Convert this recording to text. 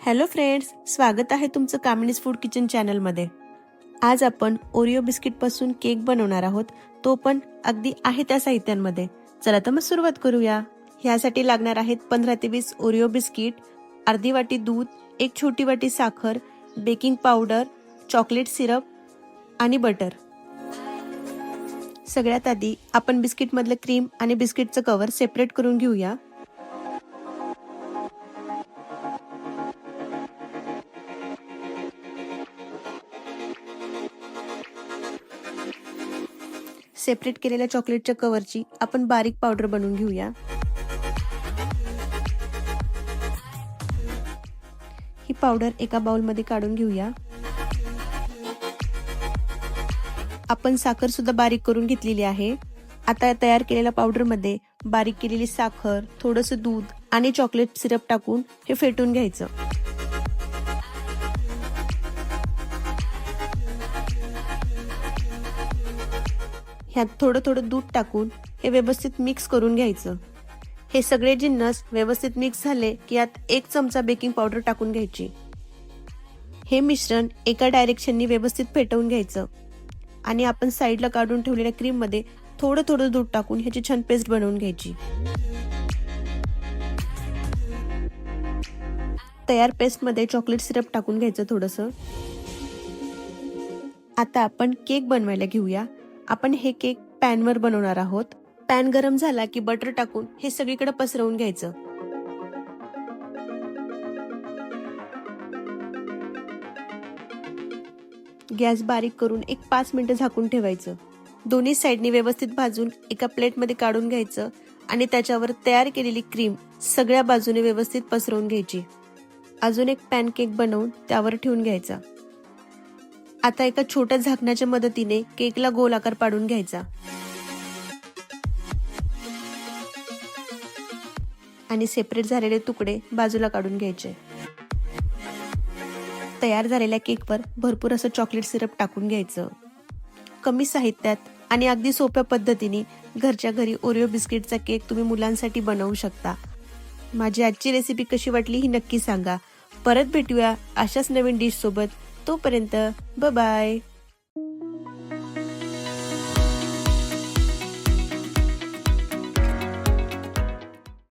Hello friends, स्वागत आहे तुमचं कामिनीज फूड किचन चॅनलमध्ये। आज आपण ओरिओ बिस्किटपासून केक बनवणार आहोत, तो पण अगदी आहे त्या साहित्यांमध्ये। चला तर मग सुरुवात करूया। ह्यासाठी लागणार आहेत 15 ते 20 ओरिओ बिस्किट, अर्धी वाटी दूध, एक छोटी वाटी साखर, बेकिंग पावडर, चॉकलेट सिरप आणि बटर। सगळ्यात आधी आपण बिस्किटमधलं क्रीम आणि बिस्किटचं कव्हर सेपरेट करून घेऊया। सेपरेट केलेल्या चॉकलेटच्या कव्हरची आपण बारीक पावडर बनवून घेऊया। ही पावडर एका बाउलमध्ये काढून घेऊया। आपण साखर सुद्धा बारीक करून घेतलेली आहे। आता तयार केलेल्या पावडरमध्ये बारीक केलेली साखर, थोडंसं दूध आणि चॉकलेट सिरप टाकून हे फेटून घ्यायचं। ह्यात थोडं थोडं दूध टाकून हे व्यवस्थित मिक्स करून घ्यायचं। हे सगळे जिन्नस व्यवस्थित मिक्स झाले की यात 1 चमचा बेकिंग पावडर टाकून घ्यायची। हे मिश्रण एका डायरेक्शननी व्यवस्थित फेटवून घ्यायचं आणि आपण साईडला काढून ठेवलेल्या क्रीम मध्ये थोडं थोडं दूध टाकून ह्याची छान पेस्ट बनवून घ्यायची। तयार पेस्ट मध्ये चॉकलेट सिरप टाकून घ्यायचं थोडंसं। आता आपण केक बनवायला घेऊया। आपण हे केक पॅनवर बनवणार आहोत। पॅन गरम झाला की बटर टाकून हे सगळीकडे पसरवून घ्यायचं। गॅस बारीक करून 5 मिनिटं झाकून ठेवायचं। दोन्ही साइडनी व्यवस्थित भाजून एका प्लेटमध्ये काढून घ्यायचं आणि त्याच्यावर तयार केलेली क्रीम सगळ्या बाजूने व्यवस्थित पसरवून घ्यायची। अजून एक पॅनकेक बनवून त्यावर ठेवून घ्यायचा। आता एका छोट्या झाकणाच्या मदतीने केकला गोल आकार पाडून घ्यायचा आणि सेपरेट झालेले तुकडे बाजूला काढून घ्यायचे। तयार झालेल्या केकवर भरपूर असं चॉकलेट सिरप टाकून घ्यायचं। कमी साहित्यात आणि अगदी सोप्या पद्धतीने घरच्या घरी ओरिओ बिस्किटचा केक तुम्ही मुलांसाठी बनवू शकता। माझी आजची रेसिपी कशी वाटली ही नक्की सांगा। परत भेटूया अशाच नवीन डिश सोबत। तोपर्यंत बाय बाय।